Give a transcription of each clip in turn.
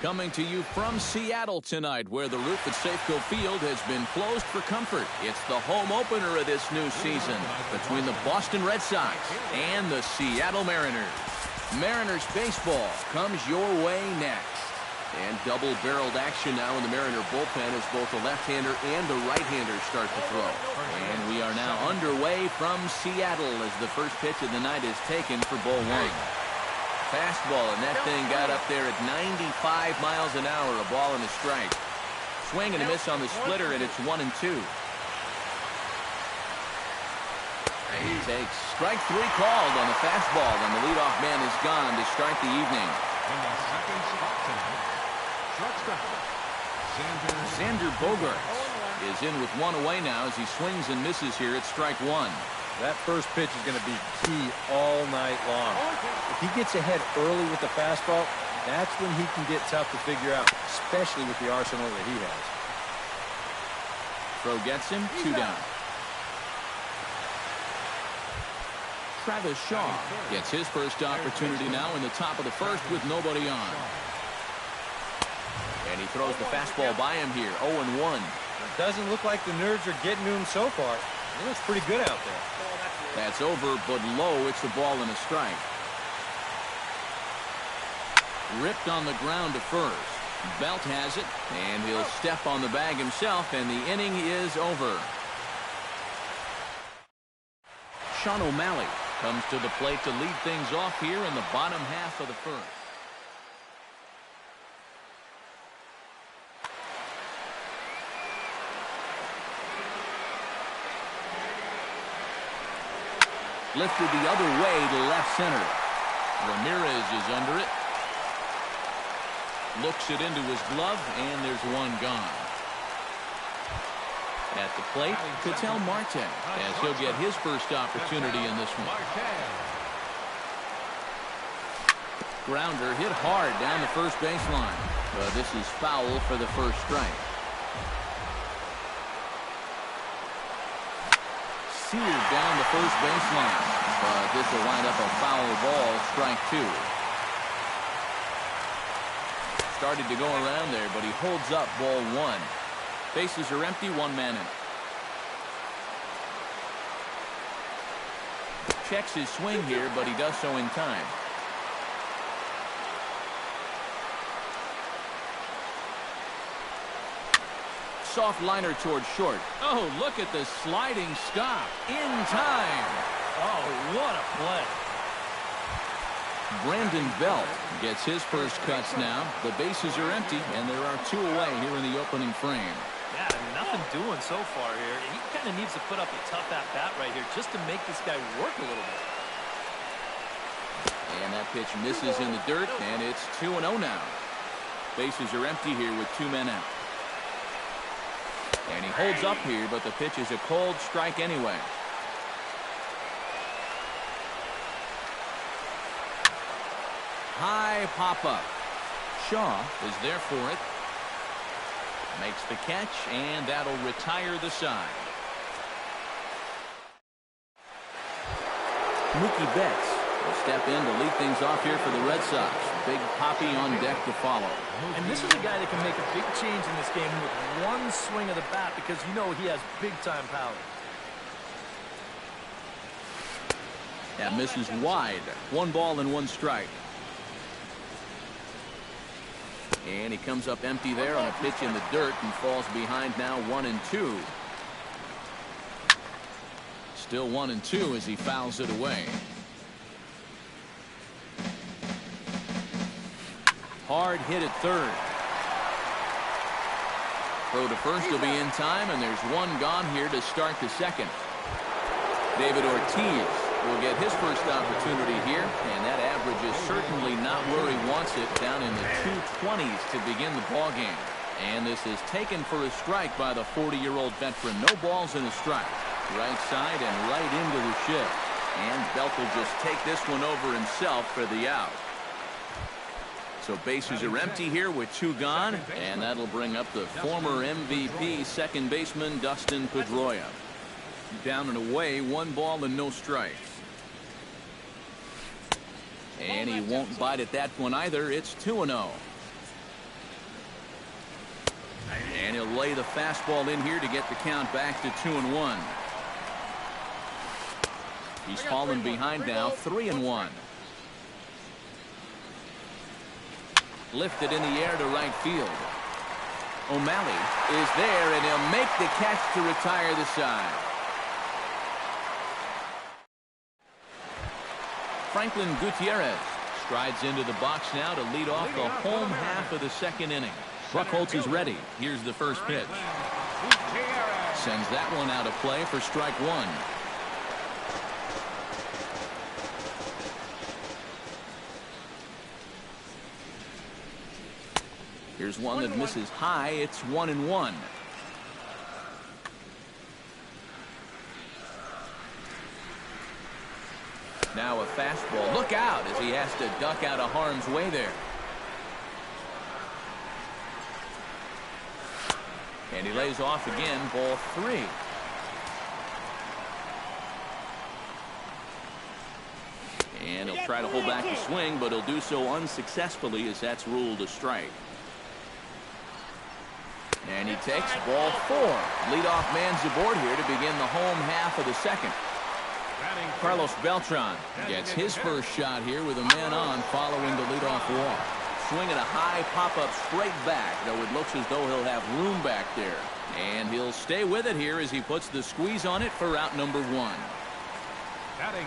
Coming to you from Seattle tonight, where the roof at Safeco Field has been closed for comfort. It's the home opener of this new season between the Boston Red Sox and the Seattle Mariners. Mariners baseball comes your way next. And double-barreled action now in the Mariner bullpen as both the left-hander and the right-hander start to throw. And we are now underway from Seattle as the first pitch of the night is taken for ball one. Fastball, and that thing got up there at 95 miles an hour, a ball and a strike. Swing and a miss on the splitter, and it's 1-2. He takes strike three called on the fastball, and the leadoff man is gone to start the evening. Xander Bogaerts is in with one away now as he swings and misses here at strike one. That first pitch is going to be key all night long. If he gets ahead early with the fastball, that's when he can get tough to figure out, especially with the arsenal that he has. Throw gets him, two down. Travis Shaw gets his first opportunity now in the top of the first with nobody on. And he throws the fastball by him here, 0-1. It doesn't look like the nerves are getting to him so far. He looks pretty good out there. That's over, but low. It's a ball and a strike. Ripped on the ground to first. Belt has it, and he'll step on the bag himself, and the inning is over. Sean O'Malley comes to the plate to lead things off here in the bottom half of the first. Lifted the other way to left center. Ramirez is under it. Looks it into his glove, and there's one gone. At the plate, Ketel Marte, as he'll get his first opportunity in this one. Grounder hit hard down the first baseline. But this is foul for the first strike. Seared down the first baseline, but this will wind up a foul ball, strike two. Started to go around there, but he holds up ball one. Bases are empty, one man in. Checks his swing here, but he does so in time. Soft liner towards short. Oh, look at the sliding stop in time. Oh, what a play. Brandon Belt gets his first cuts now. The bases are empty, and there are two away here in the opening frame. Yeah, nothing doing so far here. He kind of needs to put up a tough at-bat right here just to make this guy work a little bit. And that pitch misses in the dirt, and it's 2-0 now. Bases are empty here with two men out. And he holds up here, but the pitch is a cold strike anyway. High pop-up. Shaw is there for it. Makes the catch, and that'll retire the side. Mookie Betts will step in to lead things off here for the Red Sox. Big Poppy on deck to follow. And this is a guy that can make a big change in this game with one swing of the bat because you know he has big-time power. That misses wide. One ball and one strike. And he comes up empty there on a pitch in the dirt and falls behind now 1-2. Still 1-2 as he fouls it away. Hard hit at third. Throw to first will be in time, and there's one gone here to start the second. David Ortiz will get his first opportunity here, and that average is certainly not where he wants it, down in the 220s to begin the ball game. And this is taken for a strike by the 40-year-old veteran. No balls and a strike. Right side and right into the shift. And Belt will just take this one over himself for the out. So bases are empty here with two gone, and that'll bring up the former MVP second baseman Dustin Pedroia. Down and away, one ball and no strikes. And he won't bite at that one either. It's 2-0. And he'll lay the fastball in here to get the count back to 2-1. He's fallen behind now, 3-1. Lifted in the air to right field. O'Malley is there, and he'll make the catch to retire the side. Franklin Gutierrez strides into the box now to lead off the home half of the second inning. Buchholz is ready. Here's the first pitch. Sends that one out of play for strike one. Here's one that misses high. It's 1-1. Now a fastball. Look out as he has to duck out of harm's way there. And he lays off again, ball 3. And he'll try to hold back the swing, but he'll do so unsuccessfully as that's ruled a strike. And he takes ball 4. Leadoff man's aboard here to begin the home half of the second. Carlos Beltran gets his first shot here with a man on following the leadoff walk. Swinging a high pop-up straight back, though it looks as though he'll have room back there. And he'll stay with it here as he puts the squeeze on it for out number 1.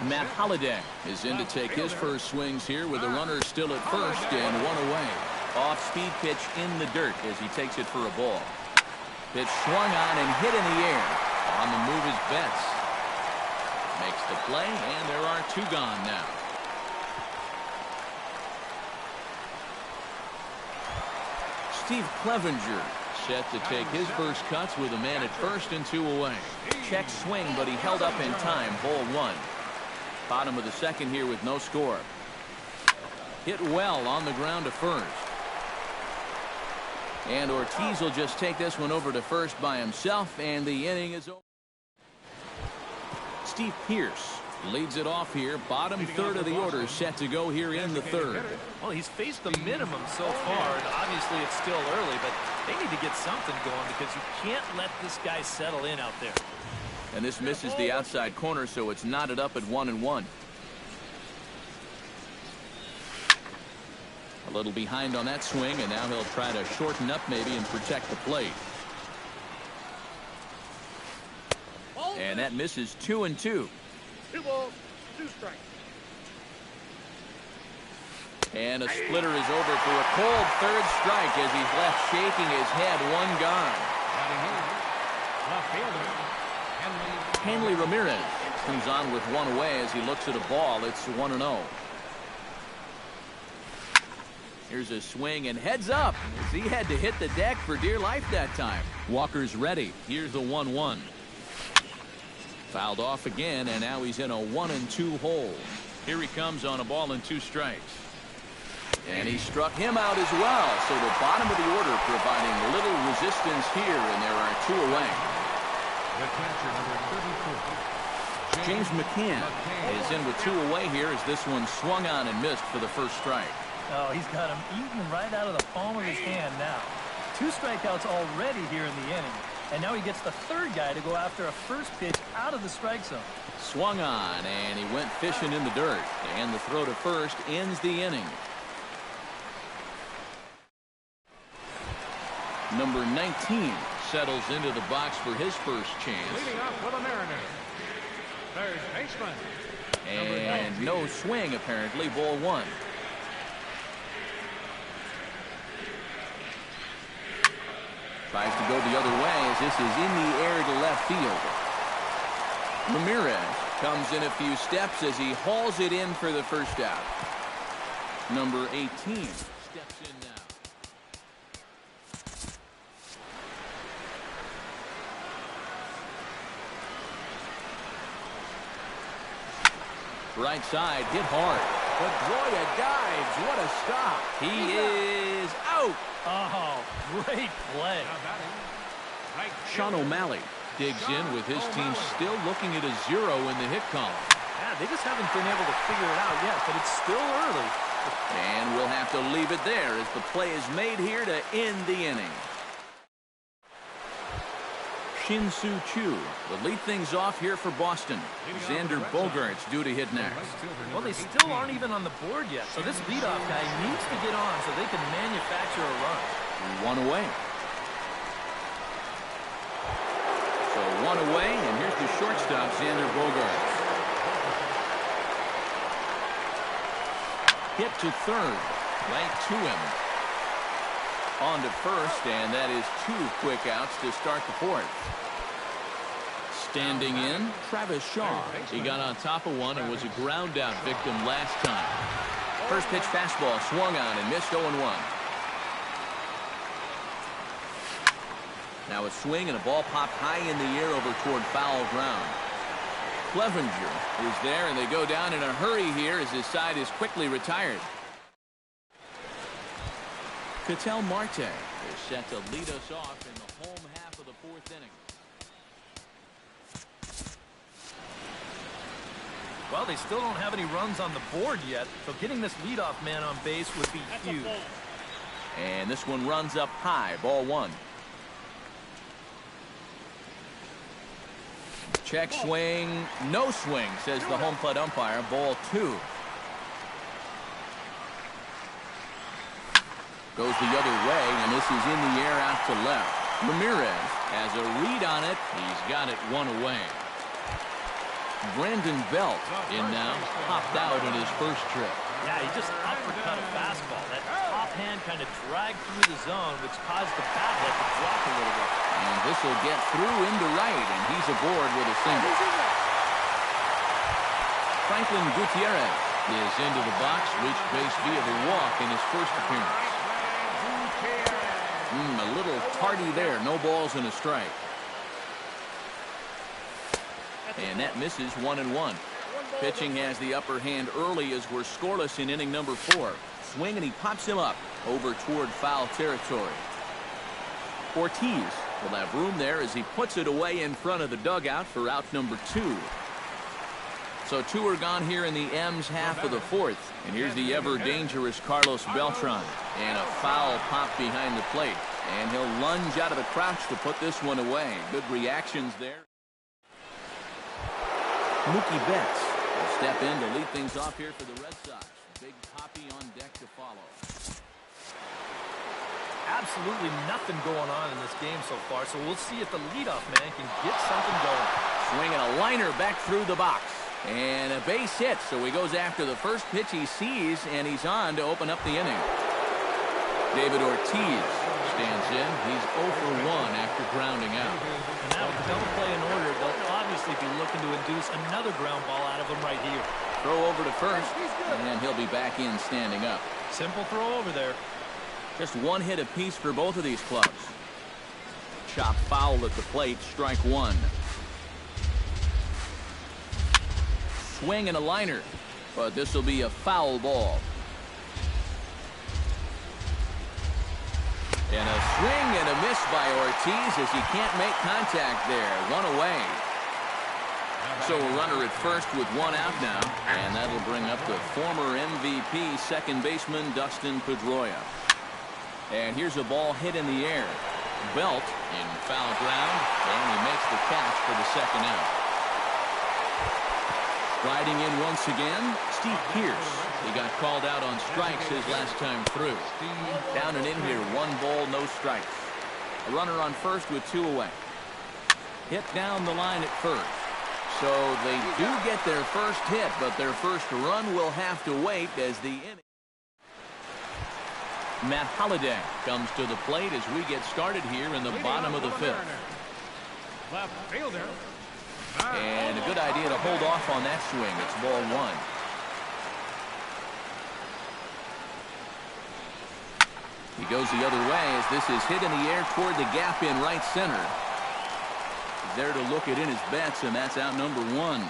Matt Holliday is in to take his first swings here with a runner still at first and one away. Off-speed pitch in the dirt as he takes it for a ball. Pitch swung on and hit in the air. On the move is Betts. Makes the play, and there are 2 gone now. Steve Clevenger set to take his first cuts with a man at first and 2 away. Check swing, but he held up in time. Ball 1. Bottom of the second here with no score. Hit well on the ground to first. And Ortiz will just take this one over to first by himself, and the inning is over. Steve Pearce leads it off here. Bottom third of the order set to go here in the third. Well, he's faced the minimum so far, and obviously it's still early, but they need to get something going because you can't let this guy settle in out there. And this misses the outside corner, so it's knotted up at 1-1. A little behind on that swing, and now he'll try to shorten up maybe and protect the plate. And that misses 2-2. 2 balls, 2 strikes. And a splitter is over for a cold third strike as he's left shaking his head. 1 gone. Left fielder, Hanley Ramirez comes on with 1 away as he looks at a ball. It's 1-0. Here's a swing and heads up as he had to hit the deck for dear life that time. Walker's ready. Here's the 1-1. Fouled off again, and now he's in a 1-2 hole. Here he comes on a ball and 2 strikes. And he struck him out as well. So the bottom of the order providing little resistance here, and there are 2 away. the catcher, number 34. James McCann is in with 2 away here as this one swung on and missed for the first strike. Oh, he's got him eaten right out of the palm of his hand now. 2 strikeouts already here in the inning. And now he gets the 3rd guy to go after a first pitch out of the strike zone. Swung on, and he went fishing in the dirt. And the throw to first ends the inning. Number 19 settles into the box for his first chance. Leading off for the Mariners, third baseman. And no swing, apparently. Ball 1. Tries to go the other way as this is in the air to left field. Ramirez comes in a few steps as he hauls it in for the first out. Number 18 steps in now. Right side, hit hard. Pedroia dives. What a stop. He is out. Oh, great play. Sean O'Malley digs in with his team still looking at a 0 in the hit column. Yeah, they just haven't been able to figure it out yet, but it's still early. And we'll have to leave it there as the play is made here to end the inning. Shin-Soo Choo will lead things off here for Boston. Xander Bogaerts due to hit next. Well, they still aren't even on the board yet, so this leadoff guy needs to get on so they can manufacture a run. One away. So one away, and here's the shortstop, Xander Bogaerts. Hit to third, right to him. On to first, and that is 2 quick outs to start the fourth. Standing in, Travis Shaw. He got on top of one and was a ground out victim last time. First pitch fastball swung on and missed 0-1. Now a swing and a ball popped high in the air over toward foul ground. Clevenger is there, and they go down in a hurry here as his side is quickly retired. Ketel Marte is set to lead us off in the home half of the fourth inning. Well, they still don't have any runs on the board yet, so getting this leadoff man on base would be huge. And this one runs up high, ball 1. Check swing, no swing, says the home plate umpire, ball 2. Goes the other way, and this is in the air out to left. Ramirez has a read on it. He's got it 1 away. Brandon Belt in now, popped out on his first trip. Yeah, he just uppercut a fastball. That top hand kind of dragged through the zone, which caused the bat head to drop a little bit. And this will get through into right, and he's aboard with a single. Franklin Gutierrez is into the box, reached base via the walk in his first appearance. A little tardy there. No balls and a strike. And that misses 1-1. Pitching has the upper hand early as we're scoreless in inning number 4. Swing, and he pops him up over toward foul territory. Ortiz will have room there as he puts it away in front of the dugout for out number 2. So 2 are gone here in the M's half of the fourth. And here's the ever-dangerous Carlos Beltran. And a foul pop behind the plate. And he'll lunge out of the crouch to put this one away. Good reactions there. Mookie Betts will step in to lead things off here for the Red Sox. Big Papi on deck to follow. Absolutely nothing going on in this game so far, so we'll see if the leadoff man can get something going. Swinging a liner back through the box. And a base hit, so he goes after the first pitch he sees, and he's on to open up the inning. David Ortiz stands in. He's 0 for 1 after grounding out. And now with the double play in order, they'll obviously be looking to induce another ground ball out of him right here. Throw over to first, and he'll be back in standing up. Simple throw over there. Just 1 hit apiece for both of these clubs. Chop foul at the plate, strike 1. Swing and a liner, but this will be a foul ball. And a swing and a miss by Ortiz as he can't make contact there. 1 away. So a runner at first with 1 out now, and that'll bring up the former MVP second baseman Dustin Pedroia. And here's a ball hit in the air. Belt in foul ground, and he makes the catch for the second out. Riding in once again, Steve Pearce. He got called out on strikes his last time through. Down and in here, 1 ball, no strikes. A runner on first with 2 away. Hit down the line at first. So they do get their first hit, but their first run will have to wait as the inning. Matt Holliday comes to the plate as we get started here in the bottom of the 5th. Left fielder. And a good idea to hold off on that swing. It's ball 1. He goes the other way as this is hit in the air toward the gap in right center. He's there to look it in his bets, and that's out number 1.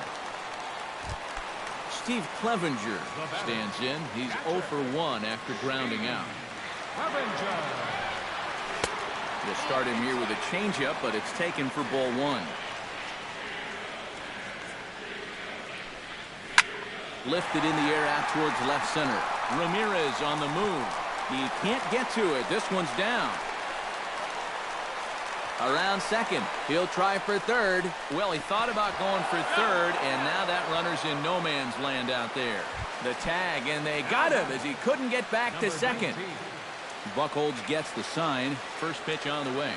Steve Clevenger stands in. He's 0 for 1 after grounding out. We'll start him here with a changeup, but it's taken for ball 1. Lifted in the air out towards left center. Ramirez on the move. He can't get to it. This one's down. Around second. He'll try for third. Well, he thought about going for third, and now that runner's in no man's land out there. The tag, and they got him as he couldn't get back to second. Buchholz gets the sign. First pitch on the way.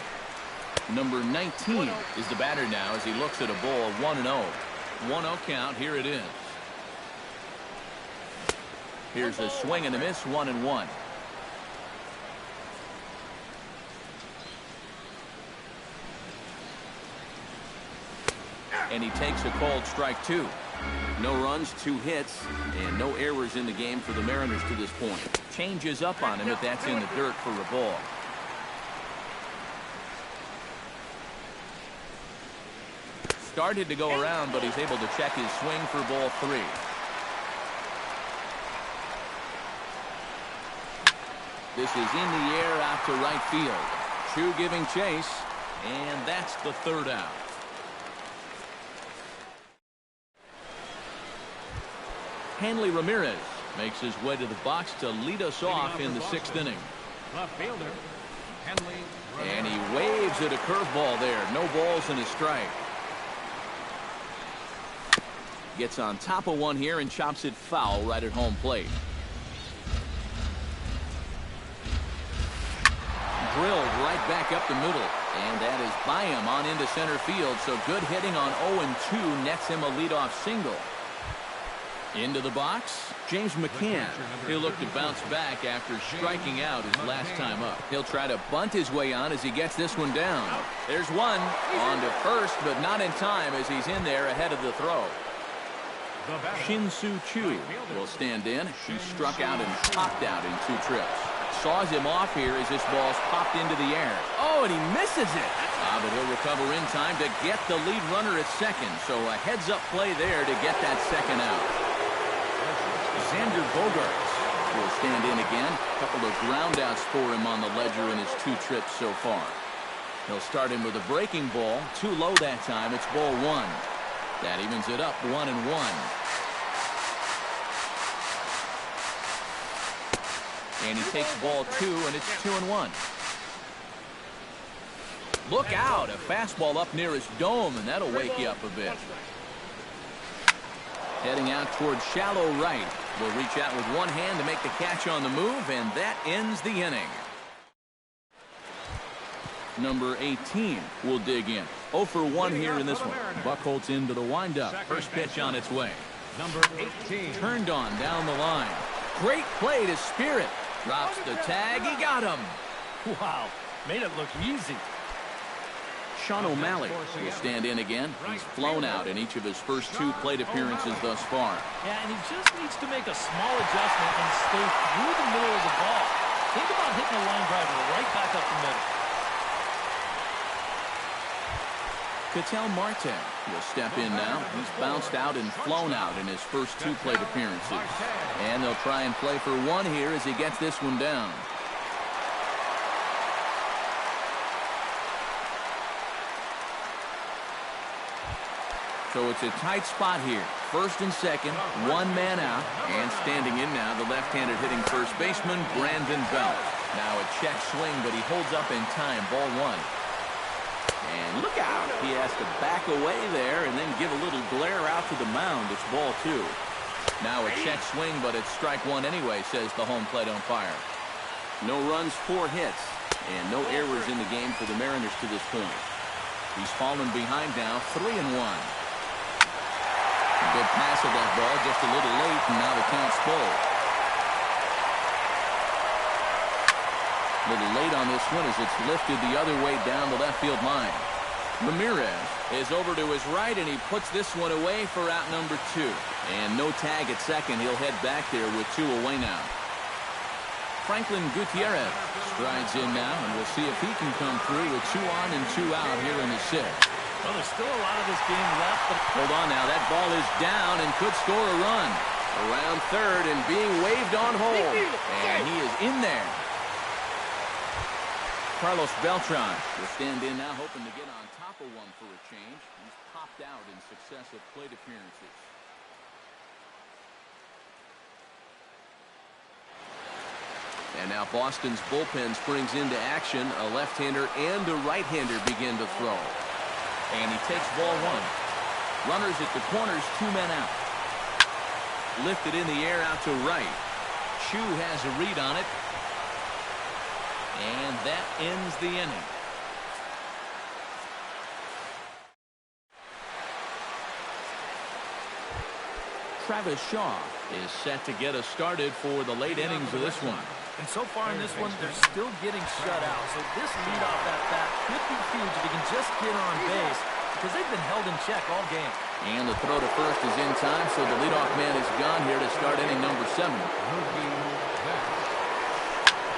Number 19 is the batter now as he looks at a ball 1-0. 1-0 count. Here it is. Here's a swing and a miss, 1-1. And he takes a called strike 2. No runs, 2 hits, and no errors in the game for the Mariners to this point. Changes up on him if that's in the dirt for a ball. Started to go around, but he's able to check his swing for ball 3. This is in the air out to right field. Chu giving chase, and that's the third out. Hanley Ramirez makes his way to the box to lead us off in the 6th inning. Left fielder, Hanley Ramirez. And he waves at a curveball there. No balls and a strike. Gets on top of one here and chops it foul right at home plate. Drilled right back up the middle. And that is by him on into center field. So good hitting on 0-2 nets him a leadoff single. Into the box, James McCann. He'll look to bounce back after striking out his last time up. He'll try to bunt his way on as he gets this one down. There's one on to first, but not in time as he's in there ahead of the throw. Shin-Soo Choo will stand in. He struck out and popped out in 2 trips. Saws him off here as this ball's popped into the air. Oh, and he misses it. But he'll recover in time to get the lead runner at second. So a heads-up play there to get that second out. Xander Bogaerts will stand in again. A couple of groundouts for him on the ledger in his 2 trips so far. He'll start him with a breaking ball. Too low that time. It's ball 1. That evens it up 1-1. And he takes ball 2, and it's 2-1. Look out. A fastball up near his dome, and that'll wake you up a bit. Heading out towards shallow right. Will reach out with one hand to make the catch on the move, and that ends the inning. Number 18 will dig in. 0 for 1 here in this one. Buchholz into the windup. First pitch on its way. Number 18. Turned on down the line. Great play to Spirit. Drops the tag. He got him. Wow, made it look easy. Sean O'Malley will stand in again. He's flown out in each of his first 2 plate appearances thus far. Yeah, and he just needs to make a small adjustment and stay through the middle of the ball. Think about hitting a line driver right back up the middle. Ketel Marte will step in now. He's bounced out and flown out in his first 2 plate appearances. And they'll try and play for 1 here as he gets this one down. So it's a tight spot here. First and second, 1 man out. And standing in now, the left-handed hitting first baseman, Brandon Belt. Now a check swing, but he holds up in time. Ball 1. And look out. He has to back away there and then give a little glare out to the mound. It's ball 2. Now a check swing, but it's strike 1 anyway, says the home plate umpire. No runs, 4 hits, and no errors in the game for the Mariners to this point. He's fallen behind now, 3-1. Good pass of that ball, just a little late, and now the count's full. A little late on this one as it's lifted the other way down the left field line. Ramirez is over to his right, and he puts this one away for out number 2. And no tag at second. He'll head back there with 2 away now. Franklin Gutierrez strides in now, and we'll see if he can come through with 2 on and 2 out here in the 6th. Well, there's still a lot of this game left. But hold on now. That ball is down and could score a run. Around third and being waved on home. And he is in there. Carlos Beltran will stand in now, hoping to get on top of one for a change. He's popped out in successive plate appearances. And now Boston's bullpen springs into action. A left-hander and a right-hander begin to throw. And he takes ball one. Runners at the corners, 2 men out. Lifted in the air out to right. Chu has a read on it. And that ends the inning. Travis Shaw is set to get us started for the late innings of this one. And so far in this one, they're still getting shut out. So this leadoff at bat could be huge if he can just get on base, because they've been held in check all game. And the throw to first is in time, so the leadoff man is gone here to start inning number 7.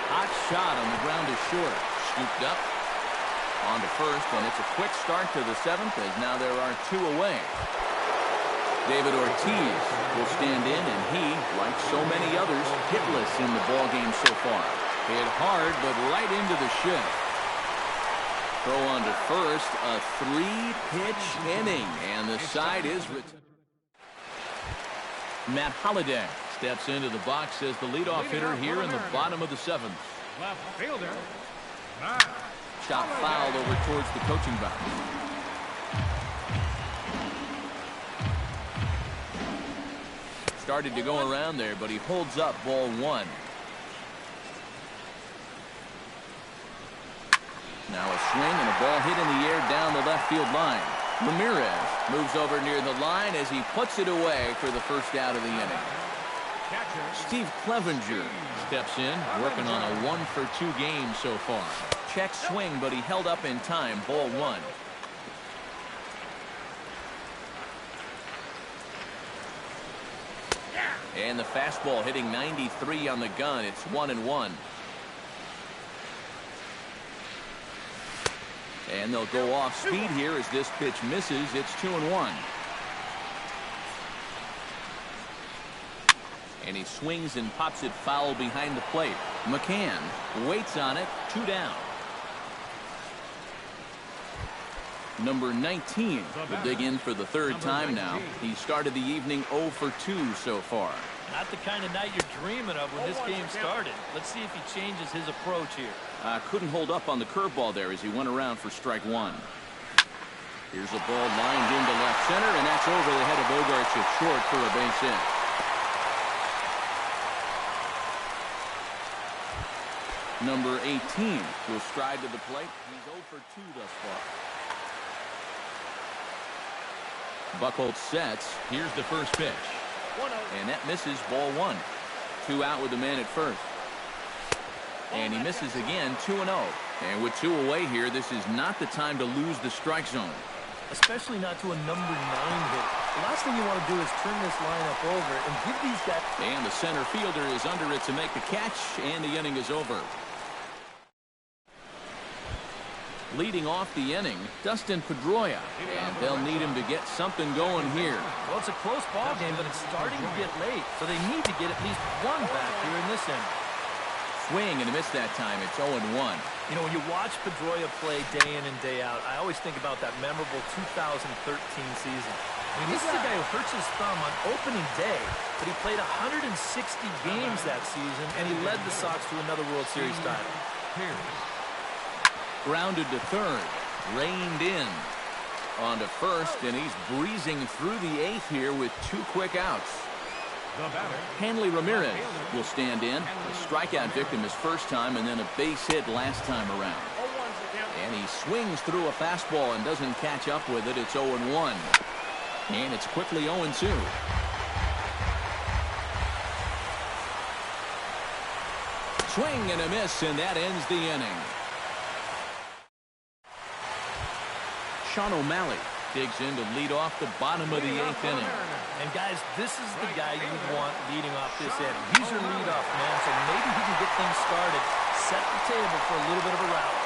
Hot shot on the ground is short. Scooped up. On to first, and it's a quick start to the 7th, as now there are 2 away. David Ortiz will stand in, and he, like so many others, hitless in the ballgame so far. Hit hard, but right into the shift. Throw on to first, a 3-pitch inning, and the side is returned. Matt Holliday steps into the box as the leadoff hitter here in the bottom of the 7th. Left fielder. Shot fouled over towards the coaching box. Started to go around there, but he holds up ball 1. Now a swing and a ball hit in the air down the left field line. Ramirez moves over near the line as he puts it away for the first out of the inning. Steve Clevenger steps in, working on a 1-for-2 game so far. Check swing, but he held up in time, ball 1. And the fastball hitting 93 on the gun. It's 1-1. And they'll go off speed here as this pitch misses. It's 2-1. And he swings and pops it foul behind the plate. McCann waits on it. 2 down. Number 19 will dig in for the 3rd time now. He started the evening 0 for 2 so far. Not the kind of night you're dreaming of when this game started. Let's see if he changes his approach here. Couldn't hold up on the curveball there as he went around for strike 1. Here's a ball lined into left center, and that's over the head of Bogaerts at short for a base hit. Number 18 will stride to the plate. He's 0 for 2 thus far. Buchholz sets. Here's the first pitch. And that misses, ball 1. 2 out with the man at first. And he misses again, 2-0. And with 2 away here, this is not the time to lose the strike zone. Especially not to a number 9 hitter. The last thing you want to do is turn this lineup over and give these guys... And the center fielder is under it to make the catch, and the inning is over. Leading off the inning, Dustin Pedroia, and they'll need him to get something going here. Well, it's a close ball game, but it's starting to get late, so they need to get at least 1 back here in this inning. Swing and a miss that time. It's 0-1. You know, when you watch Pedroia play day in and day out, I always think about that memorable 2013 season. I mean, this is a guy who hurts his thumb on opening day, but he played 160 games that season, and he led the Sox to another World Series title. Grounded to third, reined in. On to first, and he's breezing through the 8th here with 2 quick outs. Hanley Ramirez will stand in. A strikeout victim his first time, and then a base hit last time around. And he swings through a fastball and doesn't catch up with it. It's 0-1. And it's quickly 0-2. Swing and a miss, and that ends the inning. Sean O'Malley digs in to lead off the bottom of the 8th inning. And guys, this is the guy you want leading off this inning. He's your leadoff man, so maybe he can get things started, set the table for a little bit of a rally.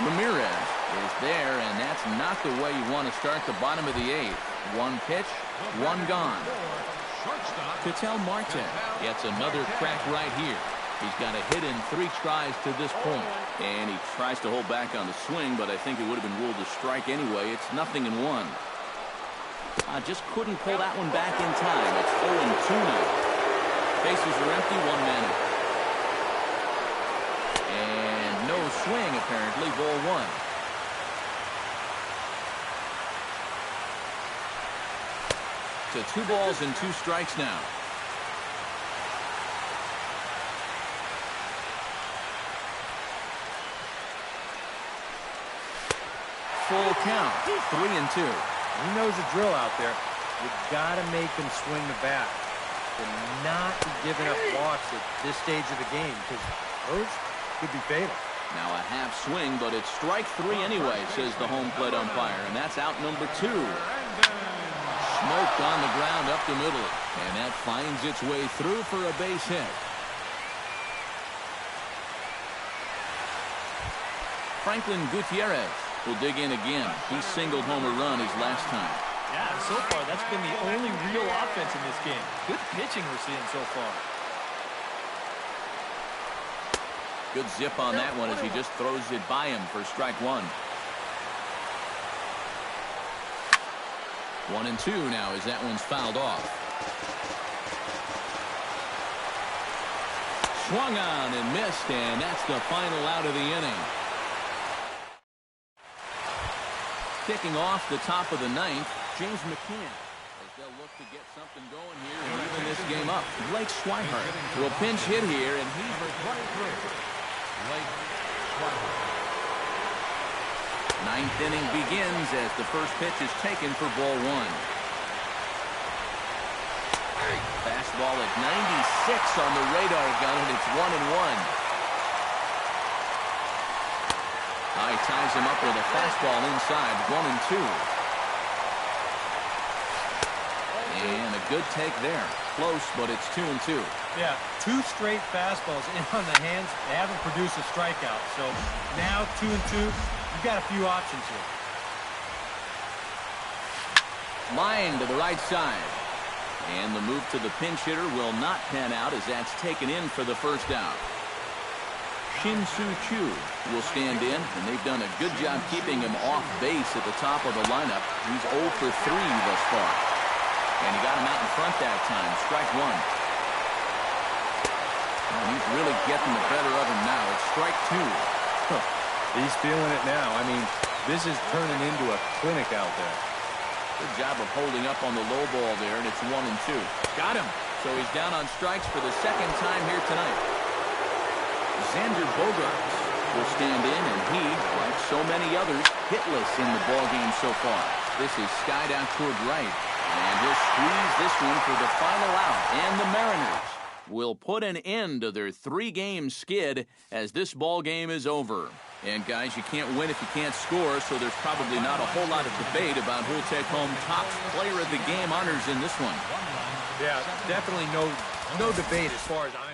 Ramirez is there, and that's not the way you want to start the bottom of the 8th. 1 pitch, 1 gone. Ketel Marte gets another crack right here. He's got a hit in 3 tries to this point. And he tries to hold back on the swing, but I think it would have been ruled a strike anyway. It's 0-1. Just couldn't pull that one back in time. It's 0-2 now. Bases are empty, 1 man out. swing, apparently. Ball one. To 2 balls and 2 strikes now. Full count, 3-2. He knows the drill out there. You got to make him swing the bat. To not be giving up walks at this stage of the game, because those could be fatal. Now a half swing, but it's strike 3 anyway, says the home plate umpire, and that's out number 2. Smoked on the ground up the middle, and that finds its way through for a base hit. Franklin Gutierrez will dig in again. He singled home a run his last time. Yeah, so far that's been the only real offense in this game. Good pitching we're seeing so far. Good zip on that one as he just throws it by him for strike 1. 1-2 now as that one's fouled off. Swung on and missed, and that's the final out of the inning. Kicking off the top of the 9th, James McCann, as they'll look to get something going here and even this game up. Blake Swihart will pinch hit here, and he's for 23. Blake Swihart. 9th inning begins as the first pitch is taken for ball 1. Fastball at 96 on the radar gun, and it's 1-1. He ties him up with a fastball inside, 1-2. And a good take there. Close, but it's 2-2. Yeah, 2 straight fastballs in on the hands. They haven't produced a strikeout. So now 2-2. You've got a few options here. Line to the right side. And the move to the pinch hitter will not pan out as that's taken in for the first out. Shin-Soo Choo will stand in, and they've done a good job keeping him off base at the top of the lineup. He's 0 for 3 thus far. And he got him out in front that time. Strike 1. And he's really getting the better of him now. It's strike 2. He's feeling it now. I mean, this is turning into a clinic out there. Good job of holding up on the low ball there, and it's 1-2. Got him. So he's down on strikes for the second time here tonight. Xander Bogaerts will stand in, and he, like so many others, hitless in the ballgame so far. This is skied out toward right, and he'll squeeze this one for the final out, and the Mariners will put an end to their 3-game skid as this ballgame is over. And guys, you can't win if you can't score, so there's probably not a whole lot of debate about who'll take home top player of the game honors in this one. Yeah, definitely no debate as far as I'm